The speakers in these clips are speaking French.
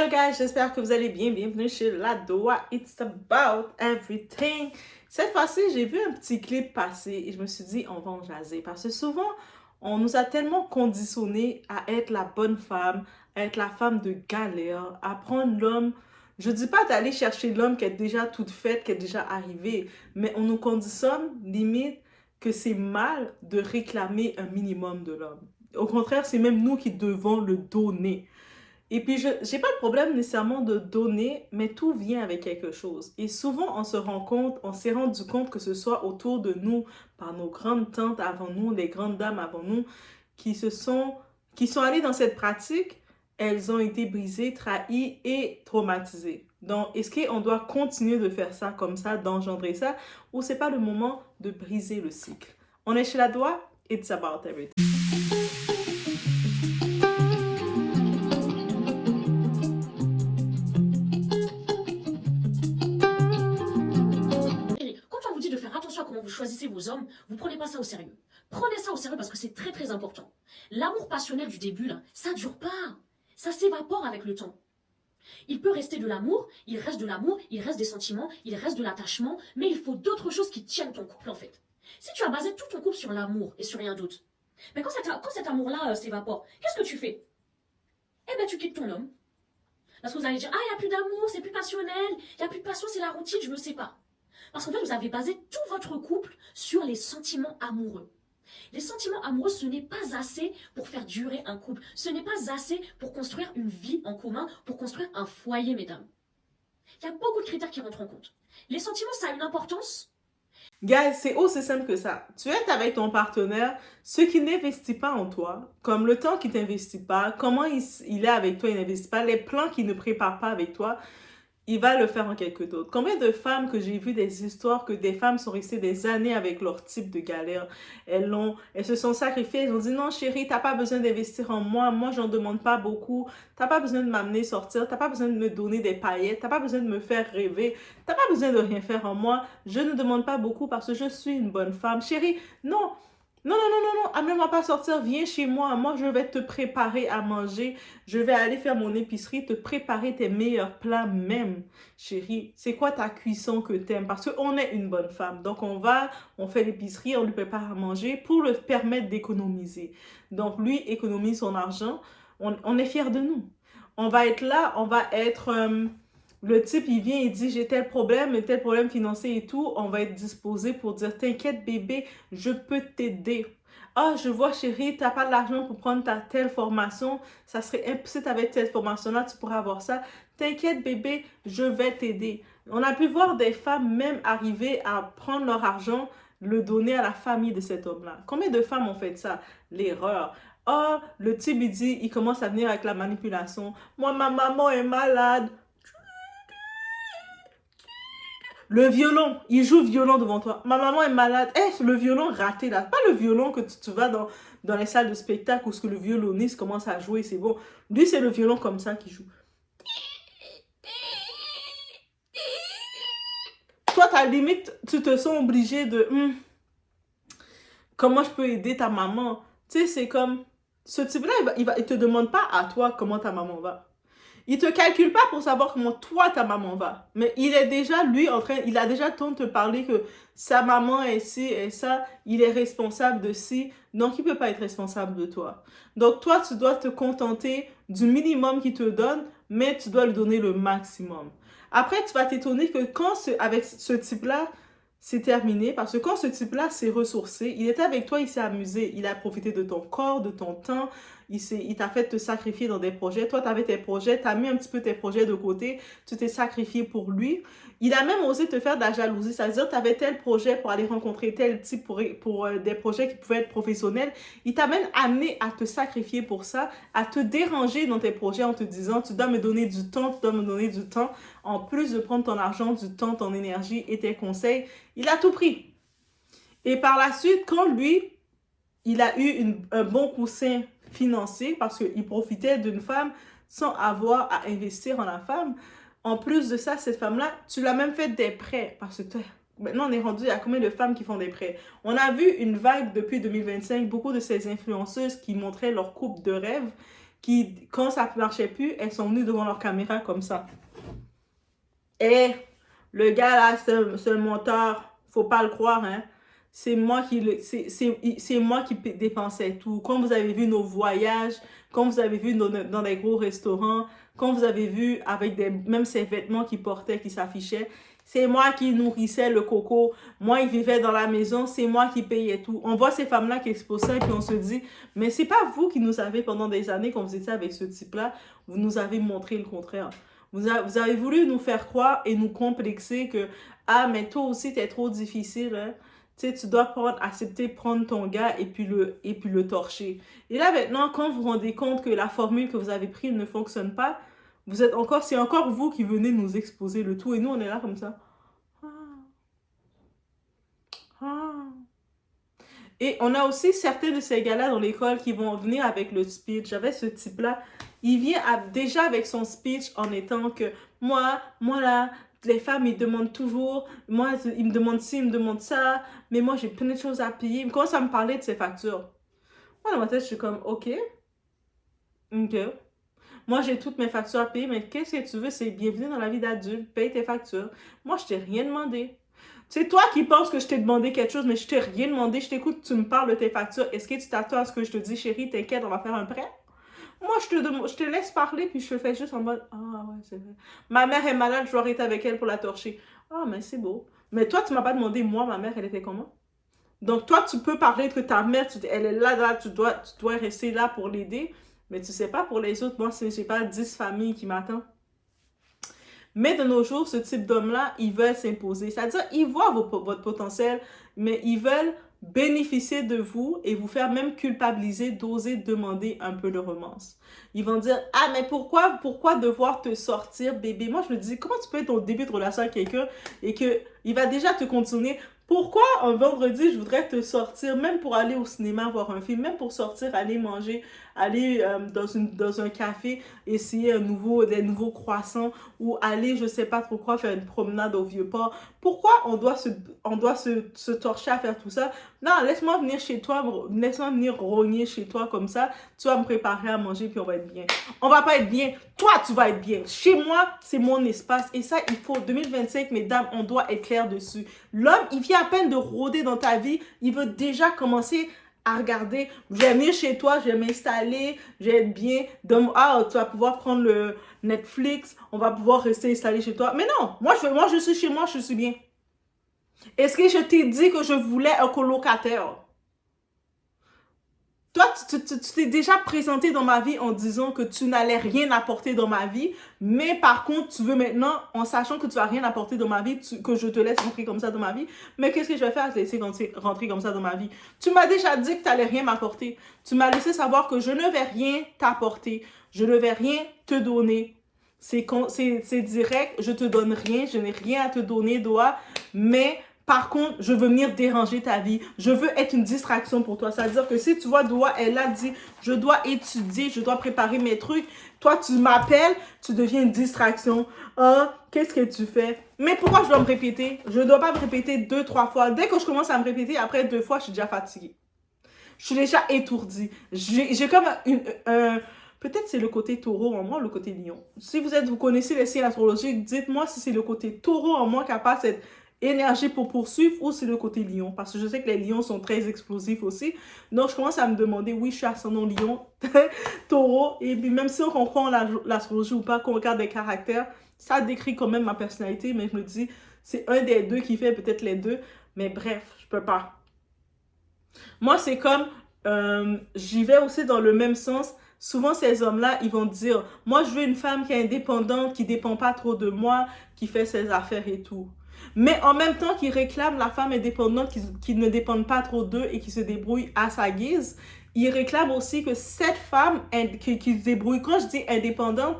Hello guys, j'espère que vous allez bien. Bienvenue chez Ladoa. It's about everything. Cette fois-ci, j'ai vu un petit clip passer et je me suis dit, on va en jaser. Parce que souvent, on nous a tellement conditionnés à être la bonne femme, à être la femme de galère, à prendre l'homme. Je dis pas d'aller chercher l'homme qui est déjà toute faite, qui est déjà arrivé, mais on nous conditionne limite que c'est mal de réclamer un minimum de l'homme. Au contraire, c'est même nous qui devons le donner. Et puis, je n'ai pas de problème nécessairement de donner, mais tout vient avec quelque chose. Et souvent, on s'est rendu compte que ce soit autour de nous, par nos grandes tantes avant nous, les grandes dames avant nous, qui sont allées dans cette pratique, elles ont été brisées, trahies et traumatisées. Donc, est-ce qu'on doit continuer de faire ça comme ça, d'engendrer ça, ou c'est pas le moment de briser le cycle? On est chez la Doua, it's about everything. Quand on vous dit de faire attention à comment vous choisissez vos hommes, vous prenez pas ça au sérieux. Prenez ça au sérieux parce que c'est très très important. L'amour passionnel du début, là, ça dure pas. Ça s'évapore avec le temps. Il peut rester de l'amour, il reste de l'amour, il reste des sentiments, il reste de l'attachement, mais il faut d'autres choses qui tiennent ton couple en fait. Si tu as basé tout ton couple sur l'amour et sur rien d'autre, mais quand cet amour-là s'évapore, qu'est-ce que tu fais? Eh bien tu quittes ton homme. Parce que vous allez dire, ah il n'y a plus d'amour, c'est plus passionnel, il n'y a plus de passion, c'est la routine, je me sépare. Parce qu'en fait, vous avez basé tout votre couple sur les sentiments amoureux. Les sentiments amoureux, ce n'est pas assez pour faire durer un couple. Ce n'est pas assez pour construire une vie en commun, pour construire un foyer, mesdames. Il y a beaucoup de critères qui rentrent en compte. Les sentiments, ça a une importance. Guys, c'est aussi simple que ça. Tu es avec ton partenaire, ce qui n'investit pas en toi, comme le temps qu'il t'investit pas, comment il est avec toi, il n'investit pas, les plans qu'il ne prépare pas avec toi, il va le faire en quelque d'autre. Combien de femmes que j'ai vu des histoires que des femmes sont restées des années avec leur type de galère. Elles se sont sacrifiées, elles ont dit non chérie, t'as pas besoin d'investir en moi j'en demande pas beaucoup, t'as pas besoin de m'amener sortir, t'as pas besoin de me donner des paillettes, t'as pas besoin de me faire rêver, t'as pas besoin de rien faire en moi, je ne demande pas beaucoup parce que je suis une bonne femme. Chérie, non, amène-moi pas sortir, viens chez moi, je vais te préparer à manger, je vais aller faire mon épicerie, te préparer tes meilleurs plats même, chérie. C'est quoi ta cuisson que t'aimes? Parce qu'on est une bonne femme, donc on fait l'épicerie, on lui prépare à manger pour le permettre d'économiser. Donc lui économise son argent, on est fiers de nous. On va être là, le type, il vient, il dit, j'ai tel problème financier et tout. On va être disposé pour dire, t'inquiète bébé, je peux t'aider. Ah, je vois chérie, t'as pas de l'argent pour prendre ta telle formation. Ça serait impossible avec cette formation-là, tu pourrais avoir ça. T'inquiète bébé, je vais t'aider. On a pu voir des femmes même arriver à prendre leur argent, le donner à la famille de cet homme-là. Combien de femmes ont fait ça? L'erreur. Ah, le type, il dit, il commence à venir avec la manipulation. Moi, ma maman est malade. Le violon, il joue violon devant toi. Ma maman est malade. Eh, le violon raté là. Pas le violon que tu vas dans les salles de spectacle où ce que le violoniste commence à jouer, c'est bon. Lui, c'est le violon comme ça qu'il joue. Toi, ta limite, tu te sens obligé de... comment je peux aider ta maman? Tu sais, c'est comme... Ce type-là, il te demande pas à toi comment ta maman va. Il te calcule pas pour savoir comment toi, ta maman va. Mais il est déjà, lui, il a déjà le temps de te parler que sa maman est ci et ça, il est responsable de ci, donc il peut pas être responsable de toi. Donc toi, tu dois te contenter du minimum qu'il te donne, mais tu dois lui donner le maximum. Après, tu vas t'étonner que avec ce type-là, c'est terminé parce que quand ce type-là s'est ressourcé, il était avec toi, il s'est amusé, il a profité de ton corps, de ton temps, il t'a fait te sacrifier dans des projets. Toi, tu avais tes projets, tu as mis un petit peu tes projets de côté, tu t'es sacrifié pour lui. Il a même osé te faire de la jalousie, c'est-à-dire tu avais tel projet pour aller rencontrer tel type pour des projets qui pouvaient être professionnels. Il t'a même amené à te sacrifier pour ça, à te déranger dans tes projets en te disant tu dois me donner du temps, tu dois me donner du temps. En plus de prendre ton argent, du temps, ton énergie et tes conseils, il a tout pris. Et par la suite, quand lui, il a eu un bon coussin financier parce qu'il profitait d'une femme sans avoir à investir en la femme, en plus de ça, cette femme-là, tu l'as même fait des prêts parce que maintenant, on est rendu à combien de femmes qui font des prêts? On a vu une vague depuis 2025, beaucoup de ces influenceuses qui montraient leur couple de rêve, qui, quand ça ne marchait plus, elles sont venues devant leur caméra comme ça. Et le gars là, c'est un menteur, faut pas le croire, hein. C'est moi qui dépensais tout. Quand vous avez vu nos voyages, quand vous avez vu dans des gros restaurants, quand vous avez vu avec même ces vêtements qu'il portait, qui s'affichaient, c'est moi qui nourrissais le coco. Moi, il vivait dans la maison, c'est moi qui payais tout. On voit ces femmes-là qui exposent ça et puis on se dit, mais c'est pas vous qui nous avez pendant des années, quand vous étiez avec ce type-là, vous nous avez montré le contraire. Vous avez voulu nous faire croire et nous complexer que, ah, mais toi aussi, t'es trop difficile, hein. Tu sais, tu dois accepter de prendre ton gars et puis le torcher. Et là, maintenant, quand vous vous rendez compte que la formule que vous avez prise ne fonctionne pas, c'est encore vous qui venez nous exposer le tout. Et nous, on est là comme ça. Ah. Ah. Et on a aussi certains de ces gars-là dans l'école qui vont venir avec le speech. J'avais ce type-là. Il vient déjà avec son speech en étant que moi là, les femmes, ils demandent toujours, moi, ils me demandent ci, ils me demandent ça, mais moi, j'ai plein de choses à payer. Il commence à me parler de ses factures. Moi, dans ma tête, je suis comme, ok. Moi, j'ai toutes mes factures à payer, mais qu'est-ce que tu veux? C'est bienvenue dans la vie d'adulte, paye tes factures. Moi, je t'ai rien demandé. C'est toi qui penses que je t'ai demandé quelque chose, mais je t'ai rien demandé. Je t'écoute, tu me parles de tes factures. Est-ce que tu t'attends à ce que je te dis, chérie, t'inquiète, on va faire un prêt? Moi, je te laisse parler, puis je te fais juste en mode, ah ouais, c'est vrai. Ma mère est malade, je dois arrêter avec elle pour la torcher. Ah, mais c'est beau. Mais toi, tu m'as pas demandé, moi, ma mère, elle était comment? Donc, toi, tu peux parler que ta mère, elle est là, tu dois rester là pour l'aider. Mais tu sais pas, pour les autres, moi, j'ai pas 10 familles qui m'attendent. Mais de nos jours, ce type d'homme-là, ils veulent s'imposer. C'est-à-dire, ils voient votre potentiel, mais ils veulent bénéficier de vous et vous faire même culpabiliser d'oser demander un peu de romance. Ils vont dire, ah, mais pourquoi devoir te sortir, bébé? Moi, je me dis, comment tu peux être au début de relation avec quelqu'un et qu'il va déjà te continuer? Pourquoi un vendredi, je voudrais te sortir, même pour aller au cinéma voir un film, même pour sortir, aller manger, aller dans un café, essayer des nouveaux croissants ou aller, je sais pas trop quoi, faire une promenade au Vieux-Port. Pourquoi on doit se torcher à faire tout ça? Non, laisse-moi venir chez toi, laisse-moi venir rogner chez toi comme ça, tu vas me préparer à manger puis on va être bien. On va pas être bien, toi tu vas être bien. Chez moi, c'est mon espace et ça, il faut, 2025, mesdames, on doit être clair dessus. L'homme, il vient à peine de rôder dans ta vie, il veut déjà commencer à regarder, je vais venir chez toi, je vais m'installer, je vais être bien, tu vas pouvoir prendre le Netflix, on va pouvoir rester installé chez toi. Mais non, moi je suis chez moi, je suis bien. Est-ce que je t'ai dit que je voulais un colocataire? Toi, tu t'es déjà présenté dans ma vie en disant que tu n'allais rien apporter dans ma vie, mais par contre, tu veux maintenant, en sachant que tu vas rien apporter dans ma vie, que je te laisse rentrer comme ça dans ma vie, mais qu'est-ce que je vais faire? Je vais laisser rentrer comme ça dans ma vie. Tu m'as déjà dit que tu n'allais rien m'apporter. Tu m'as laissé savoir que je ne vais rien t'apporter. Je ne vais rien te donner. C'est direct, je te donne rien, je n'ai rien à te donner, Doa, mais par contre, je veux venir déranger ta vie. Je veux être une distraction pour toi. C'est-à-dire que si tu vois, Doa, elle a dit, je dois étudier, je dois préparer mes trucs. Toi, tu m'appelles, tu deviens une distraction. Ah, qu'est-ce que tu fais? Mais pourquoi je dois me répéter? Je ne dois pas me répéter 2, 3 fois. Dès que je commence à me répéter, après 2 fois, je suis déjà fatiguée. Je suis déjà étourdie. J'ai comme peut-être c'est le côté taureau en moi, le côté lion. Si vous connaissez les signes astrologiques, dites-moi si c'est le côté taureau en moi qui n'a pas cette énergie pour poursuivre ou c'est le côté lion. Parce que je sais que les lions sont très explosifs aussi. Donc, je commence à me demander, oui, je suis ascendant lion, taureau. Et puis, même si on comprend l'astrologie ou pas, qu'on regarde les caractères, ça décrit quand même ma personnalité. Mais je me dis, c'est un des deux qui fait peut-être les deux. Mais bref, je peux pas. Moi, c'est comme, j'y vais aussi dans le même sens. Souvent, ces hommes-là, ils vont dire, moi, je veux une femme qui est indépendante, qui ne dépend pas trop de moi, qui fait ses affaires et tout. Mais en même temps qu'ils réclament la femme indépendante qui ne dépend pas trop d'eux et qui se débrouille à sa guise, ils réclament aussi que cette femme qui se débrouille, quand je dis indépendante,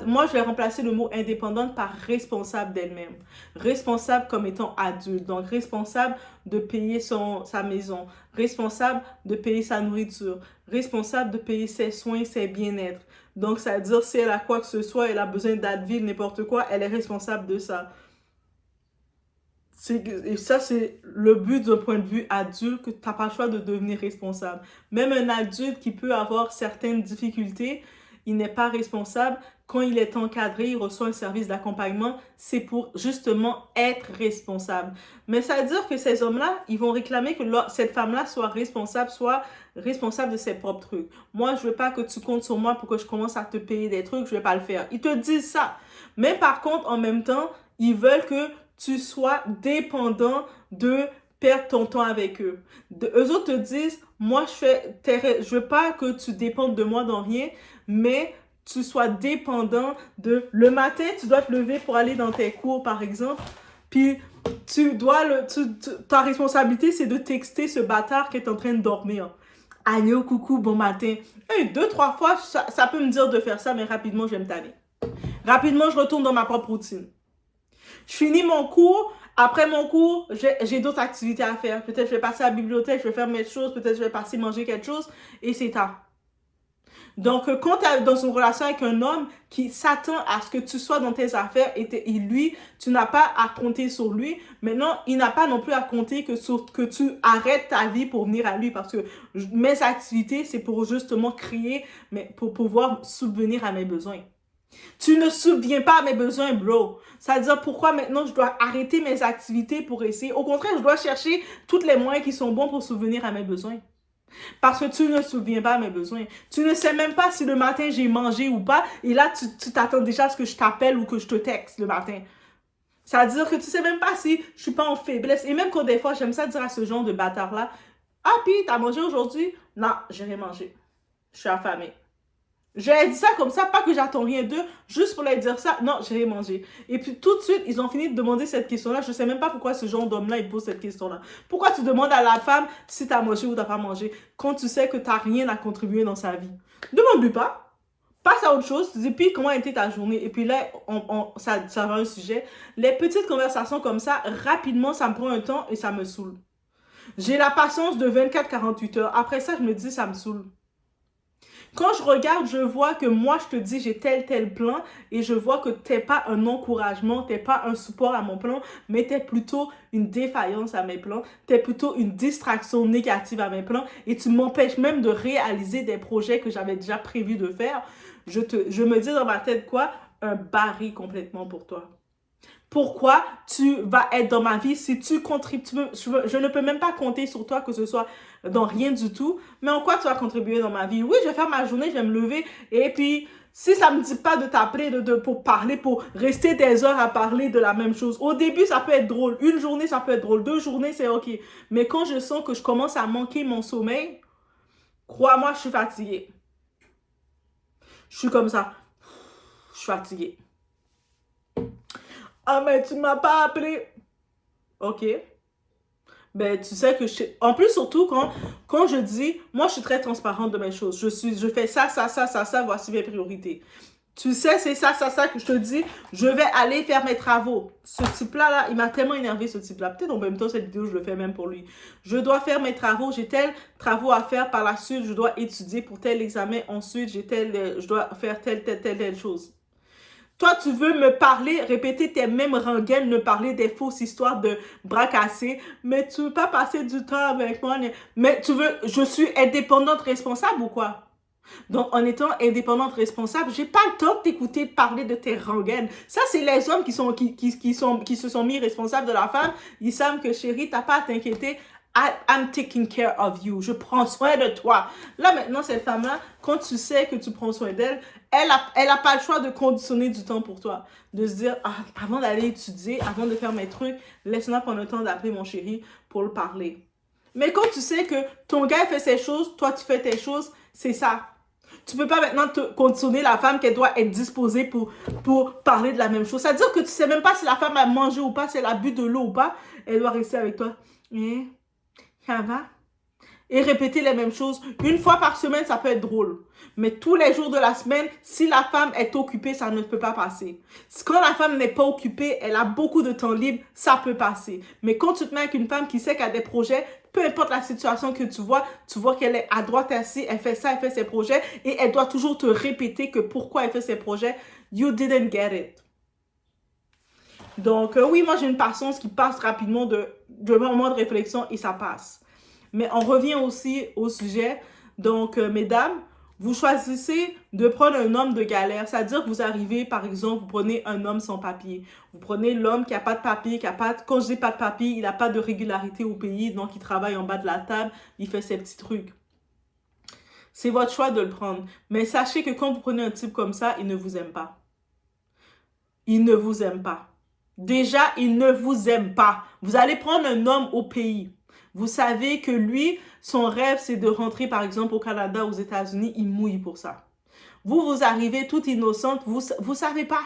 moi je vais remplacer le mot indépendante par responsable d'elle-même. Responsable comme étant adulte, donc responsable de payer sa maison, responsable de payer sa nourriture, responsable de payer ses soins, ses bien-être. Donc ça veut dire si elle a quoi que ce soit, elle a besoin d'Advil, n'importe quoi, elle est responsable de ça. Et ça, c'est le but d'un point de vue adulte, que tu n'as pas le choix de devenir responsable. Même un adulte qui peut avoir certaines difficultés, il n'est pas responsable. Quand il est encadré, il reçoit un service d'accompagnement, c'est pour justement être responsable. Mais ça veut dire que ces hommes-là, ils vont réclamer que cette femme-là soit responsable de ses propres trucs. Moi, je veux pas que tu comptes sur moi pour que je commence à te payer des trucs, je vais pas le faire. Ils te disent ça. Mais par contre, en même temps, ils veulent que tu sois dépendant de perdre ton temps avec eux. Eux autres te disent, moi, je veux pas que tu dépendes de moi dans rien, mais tu sois dépendant de... Le matin, tu dois te lever pour aller dans tes cours, par exemple, puis ta responsabilité, c'est de texter ce bâtard qui est en train de dormir. Allô, coucou, bon matin. Hey, 2-3 fois, ça peut me dire de faire ça, mais rapidement, je vais me tanner. Rapidement, je retourne dans ma propre routine. Je finis mon cours. Après mon cours, j'ai d'autres activités à faire. Peut-être je vais passer à la bibliothèque, je vais faire mes choses. Peut-être je vais passer manger quelque chose. Et c'est tard. Donc, quand tu es dans une relation avec un homme qui s'attend à ce que tu sois dans tes affaires et lui, tu n'as pas à compter sur lui, maintenant, il n'a pas non plus à compter que tu arrêtes ta vie pour venir à lui parce que mes activités, c'est pour justement créer, mais pour pouvoir subvenir à mes besoins. Tu ne subviens pas à mes besoins, bro. Ça veut dire pourquoi maintenant je dois arrêter mes activités pour essayer. Au contraire, je dois chercher tous les moyens qui sont bons pour subvenir à mes besoins. Parce que tu ne subviens pas à mes besoins. Tu ne sais même pas si le matin j'ai mangé ou pas. Et là, tu t'attends déjà à ce que je t'appelle ou que je te texte le matin. Ça veut dire que tu sais même pas si je suis pas en faiblesse. Et même quand des fois, j'aime ça dire à ce genre de bâtard-là, « Ah, puis, t'as mangé aujourd'hui? » « Non, j'ai rien mangé. Je suis affamée. » J'ai dit ça comme ça, pas que j'attends rien d'eux, juste pour leur dire ça. Non, j'ai rien mangé. Et puis tout de suite, ils ont fini de demander cette question-là. Je sais même pas pourquoi ce genre d'homme-là, il pose cette question-là. Pourquoi tu demandes à la femme si t'as mangé ou t'as pas mangé, quand tu sais que t'as rien à contribuer dans sa vie? Demande-lui pas. Passe à autre chose. Tu dis, puis comment a été ta journée? Et puis là, ça va un sujet. Les petites conversations comme ça, rapidement, ça me prend un temps et ça me saoule. J'ai la patience de 24-48 heures. Après ça, je me dis, ça me saoule. Quand je regarde, je vois que moi, je te dis, j'ai tel plan et je vois que t'es pas un encouragement, t'es pas un support à mon plan, mais t'es plutôt une défaillance à mes plans, t'es plutôt une distraction négative à mes plans et tu m'empêches même de réaliser des projets que j'avais déjà prévu de faire. Je me dis dans ma tête quoi? Un baril complètement pour toi. Pourquoi tu vas être dans ma vie si tu contribues? Je ne peux même pas compter sur toi que ce soit dans rien du tout. Mais en quoi tu vas contribuer dans ma vie? Oui, je vais faire ma journée, je vais me lever. Et puis, si ça ne me dit pas de t'appeler pour parler, pour rester des heures à parler de la même chose. Au début, ça peut être drôle. Une journée, ça peut être drôle. 2 journées, c'est OK. Mais quand je sens que je commence à manquer mon sommeil, crois-moi, je suis fatiguée. Je suis comme ça. Je suis fatiguée. Ah, mais tu ne m'as pas appelé. OK. Ben, tu sais que en plus, surtout quand je dis, moi, je suis très transparente de mes choses. Je fais ça, voici mes priorités. Tu sais, c'est ça que je te dis. Je vais aller faire mes travaux. Ce type-là, il m'a tellement énervé, ce type-là. Peut-être en même temps, cette vidéo, je le fais même pour lui. Je dois faire mes travaux. J'ai tel travaux à faire par la suite. Je dois étudier pour tel examen. Ensuite, je dois faire telle chose. Toi, tu veux me parler, répéter tes mêmes rengaines, me parler des fausses histoires de bras cassés, mais tu veux pas passer du temps avec moi. Mais je suis indépendante responsable ou quoi? Donc, en étant indépendante responsable, j'ai pas le temps de t'écouter parler de tes rengaines. Ça, c'est les hommes qui se sont mis responsables de la femme. Ils savent que chérie, t'as pas à t'inquiéter. I'm taking care of you. Je prends soin de toi. Là, maintenant, cette femme-là, quand tu sais que tu prends soin d'elle, elle a pas le choix de conditionner du temps pour toi. De se dire, ah, avant d'aller étudier, avant de faire mes trucs, laisse-moi prendre le temps d'appeler mon chéri pour le parler. Mais quand tu sais que ton gars fait ses choses, toi, tu fais tes choses, c'est ça. Tu peux pas maintenant te conditionner la femme qu'elle doit être disposée pour parler de la même chose. C'est-à-dire que tu sais même pas si la femme a mangé ou pas, si elle a bu de l'eau ou pas, elle doit rester avec toi. Ça va? Et répéter les mêmes choses. Une fois par semaine, ça peut être drôle. Mais tous les jours de la semaine, si la femme est occupée, ça ne peut pas passer. Quand la femme n'est pas occupée, elle a beaucoup de temps libre, ça peut passer. Mais quand tu te mets avec une femme qui sait qu'elle a des projets, peu importe la situation que tu vois qu'elle est à droite assis, elle fait ça, elle fait ses projets, et elle doit toujours te répéter que pourquoi elle fait ses projets. You didn't get it. Donc, oui, moi, j'ai une patience qui passe rapidement de moment de réflexion et ça passe. Mais on revient aussi au sujet. Donc, mesdames, vous choisissez de prendre un homme de galère. C'est-à-dire que vous arrivez, par exemple, vous prenez un homme sans papier. Vous prenez l'homme qui n'a pas de papier, quand je dis pas de papier, il n'a pas de régularité au pays, donc il travaille en bas de la table, il fait ses petits trucs. C'est votre choix de le prendre. Mais sachez que quand vous prenez un type comme ça, il ne vous aime pas. Il ne vous aime pas. Déjà, il ne vous aime pas. Vous allez prendre un homme au pays. Vous savez que lui, son rêve, c'est de rentrer, par exemple, au Canada, aux États-Unis. Il mouille pour ça. Vous arrivez toute innocente. Vous savez pas.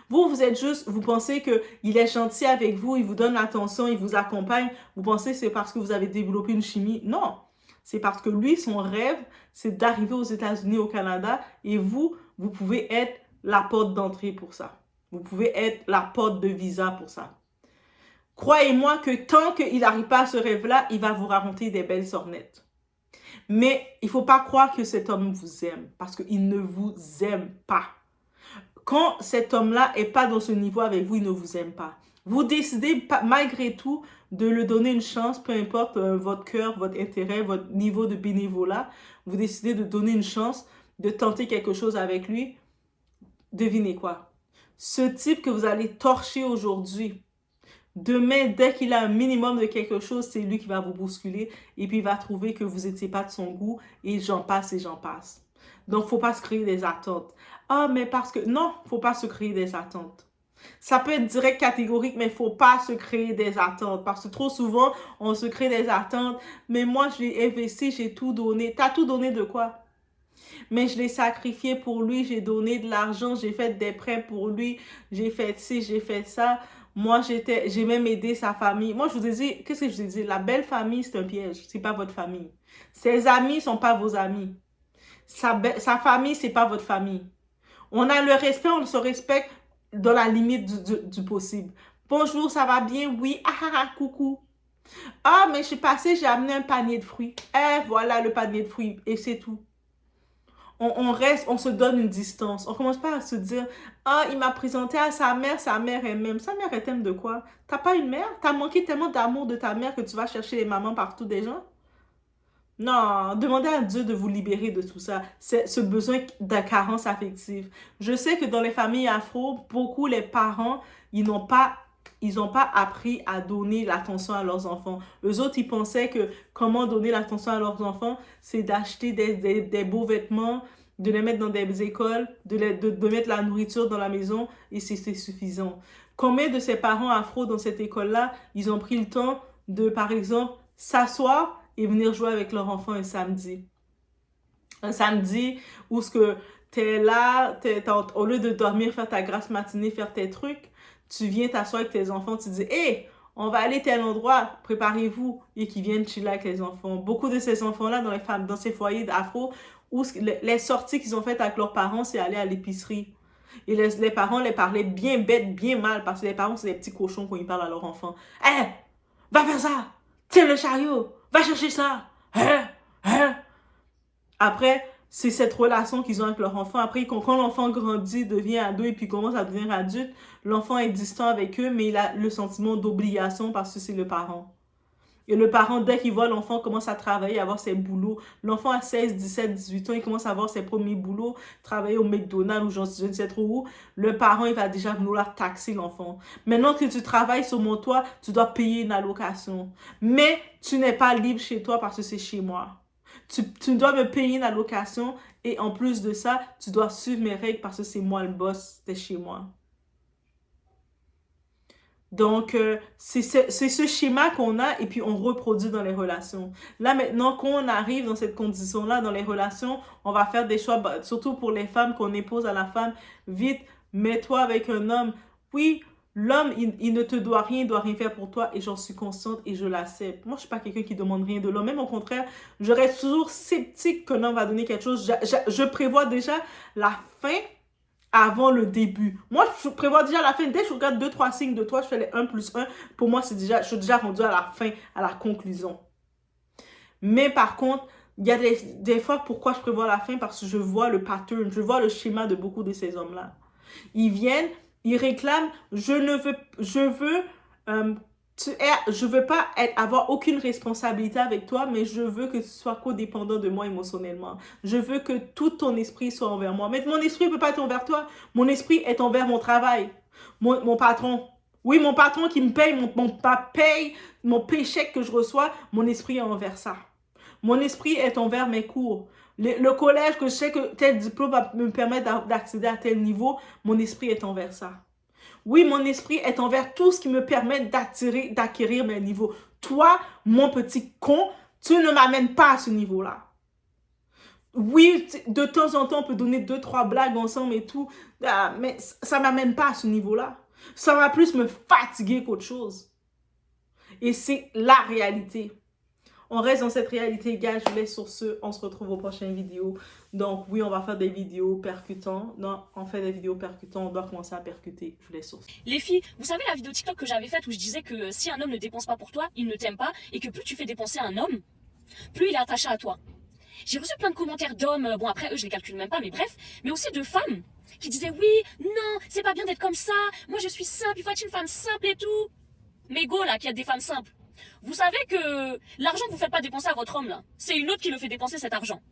Vous êtes juste, vous pensez qu'il est gentil avec vous, il vous donne l'attention, il vous accompagne. Vous pensez que c'est parce que vous avez développé une chimie. Non. C'est parce que lui, son rêve, c'est d'arriver aux États-Unis, au Canada. Et vous pouvez être la porte d'entrée pour ça. Vous pouvez être la porte de visa pour ça. Croyez-moi que tant qu'il n'arrive pas à ce rêve-là, il va vous raconter des belles sornettes. Mais il ne faut pas croire que cet homme vous aime, parce qu'il ne vous aime pas. Quand cet homme-là n'est pas dans ce niveau avec vous, il ne vous aime pas. Vous décidez malgré tout de lui donner une chance, peu importe votre cœur, votre intérêt, votre niveau de bénévolat. Vous décidez de donner une chance, de tenter quelque chose avec lui. Devinez quoi? Ce type que vous allez torcher aujourd'hui, demain, dès qu'il a un minimum de quelque chose, c'est lui qui va vous bousculer et puis il va trouver que vous n'étiez pas de son goût et j'en passe et j'en passe. Donc, il ne faut pas se créer des attentes. Ah, mais parce que... Non, il ne faut pas se créer des attentes. Ça peut être direct, catégorique, mais il ne faut pas se créer des attentes. Parce que trop souvent, on se crée des attentes. Mais moi, je l'ai investi, j'ai tout donné. T'as tout donné de quoi? Mais je l'ai sacrifié pour lui, j'ai donné de l'argent, j'ai fait des prêts pour lui, j'ai fait ci, j'ai fait ça. Moi, j'ai même aidé sa famille. Moi, je vous ai dit, qu'est-ce que je vous ai dit? La belle famille, c'est un piège, c'est pas votre famille. Ses amis sont pas vos amis. Sa famille, c'est pas votre famille. On a le respect, on se respecte dans la limite du possible. Bonjour, ça va bien? Oui, coucou. Ah, mais je suis passée, j'ai amené un panier de fruits. Voilà le panier de fruits, et c'est tout. On reste, on se donne une distance. On commence pas à se dire, ah, il m'a présenté à sa mère elle m'aime. Sa mère, elle t'aime de quoi? T'as pas une mère? T'as manqué tellement d'amour de ta mère que tu vas chercher les mamans partout des gens? Non, demandez à Dieu de vous libérer de tout ça. C'est ce besoin de carence affective. Je sais que dans les familles afro, beaucoup les parents, ils n'ont pas appris à donner l'attention à leurs enfants. Eux autres, ils pensaient que comment donner l'attention à leurs enfants, c'est d'acheter des beaux vêtements, de les mettre dans des écoles, de mettre la nourriture dans la maison et c'est suffisant. Combien de ces parents afro dans cette école-là, ils ont pris le temps de, par exemple, s'asseoir et venir jouer avec leur enfant un samedi. Un samedi où t'es là, au lieu de dormir, faire ta grasse matinée, faire tes trucs, tu viens t'asseoir avec tes enfants, tu dis « Hey, on va aller tel endroit, préparez-vous » et qui viennent chiller avec les enfants. Beaucoup de ces enfants-là, dans ces foyers d'afro, où les sorties qu'ils ont faites avec leurs parents, c'est aller à l'épicerie. Et les parents les parlaient bien bête, bien mal, parce que les parents, c'est des petits cochons quand ils parlent à leurs enfants. « Hey, va faire ça! Tiens le chariot! Va chercher ça! Hein? Hein? » Après, c'est cette relation qu'ils ont avec leur enfant. Après, quand l'enfant grandit, devient ado et puis commence à devenir adulte, l'enfant est distant avec eux, mais il a le sentiment d'obligation parce que c'est le parent. Et le parent, dès qu'il voit l'enfant commence à travailler, à avoir ses boulots, l'enfant a 16, 17, 18 ans, il commence à avoir ses premiers boulots, travailler au McDonald's ou je ne sais trop où, le parent, il va déjà vouloir taxer l'enfant. Maintenant que tu travailles sur mon toit, tu dois payer une allocation. Mais tu n'es pas libre chez toi parce que c'est chez moi. Tu dois me payer une allocation et en plus de ça, tu dois suivre mes règles parce que c'est moi le boss, c'est chez moi. Donc, c'est ce schéma qu'on a et puis on reproduit dans les relations. Là, maintenant, quand on arrive dans cette condition-là, dans les relations, on va faire des choix, surtout pour les femmes qu'on impose à la femme. Vite, mets-toi avec un homme. Oui, l'homme, il ne te doit rien, il doit rien faire pour toi et j'en suis consciente et je l'accepte. Moi, je suis pas quelqu'un qui demande rien de l'homme. Même au contraire, je reste toujours sceptique qu'un homme va donner quelque chose. Je prévois déjà la fin avant le début. Moi, je prévois déjà la fin. Dès que je regarde 2-3 signes de toi, je fais les 1+1. Pour moi, je suis déjà rendue à la fin, à la conclusion. Mais par contre, il y a des fois, pourquoi je prévois la fin? Parce que je vois le pattern, je vois le schéma de beaucoup de ces hommes-là. Ils viennent, Il réclame, je veux pas avoir aucune responsabilité avec toi, mais je veux que tu sois codépendant de moi émotionnellement. Je veux que tout ton esprit soit envers moi. Mais mon esprit ne peut pas être envers toi. Mon esprit est envers mon travail, mon patron. Oui, mon patron qui me paye, mon paycheck que je reçois, mon esprit est envers ça. Mon esprit est envers mes cours. Le collège que je sais que tel diplôme va me permettre d'accéder à tel niveau, mon esprit est envers ça. Oui, mon esprit est envers tout ce qui me permet d'acquérir mes niveaux. Toi, mon petit con, tu ne m'amènes pas à ce niveau-là. Oui, de temps en temps, on peut donner 2-3 blagues ensemble et tout, mais ça ne m'amène pas à ce niveau-là. Ça va plus me fatiguer qu'autre chose. Et c'est la réalité. On reste dans cette réalité, gars. Je vous laisse sur ce. On se retrouve aux prochaines vidéos. Donc, oui, on va faire des vidéos percutantes. Non, on fait des vidéos percutantes. On doit commencer à percuter. Je vous laisse sur ce. Les filles, vous savez la vidéo TikTok que j'avais faite où je disais que si un homme ne dépense pas pour toi, il ne t'aime pas et que plus tu fais dépenser un homme, plus il est attaché à toi. J'ai reçu plein de commentaires d'hommes, bon après eux je les calcule même pas, mais bref, mais aussi de femmes qui disaient oui, non, c'est pas bien d'être comme ça, moi je suis simple, il faut être une femme simple et tout. Mais go là, qui a des femmes simples. Vous savez que l'argent que vous faites pas dépenser à votre homme là, c'est une autre qui le fait dépenser cet argent.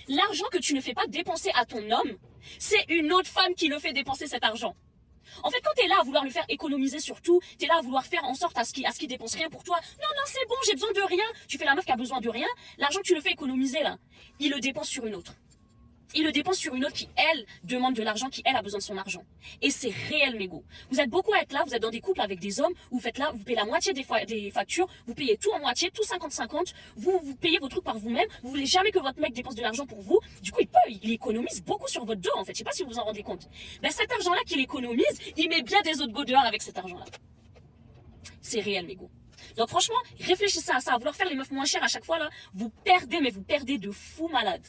L'argent que tu ne fais pas dépenser à ton homme, c'est une autre femme qui le fait dépenser cet argent. En fait, quand tu es là à vouloir le faire économiser sur tout, tu es là à vouloir faire en sorte à ce qu'il dépense rien pour toi. Non, non, c'est bon, j'ai besoin de rien. Tu fais la meuf qui a besoin de rien. L'argent que tu le fais économiser là, il le dépense sur une autre. Il le dépense sur une autre qui, elle, demande de l'argent, qui, elle, a besoin de son argent. Et c'est réel, mégo. Vous êtes beaucoup à être là, vous êtes dans des couples avec des hommes, vous faites là, vous payez la moitié des factures, vous payez tout en moitié, tout 50-50, vous payez vos trucs par vous-même, vous voulez jamais que votre mec dépense de l'argent pour vous. Du coup, il économise beaucoup sur votre dos, en fait. Je sais pas si vous vous en rendez compte. Ben, cet argent-là qu'il économise, il met bien des autres go dehors avec cet argent-là. C'est réel, mégo. Donc franchement, réfléchissez à ça, à vouloir faire les meufs moins chères à chaque fois, là, vous perdez, mais vous perdez de fou malade.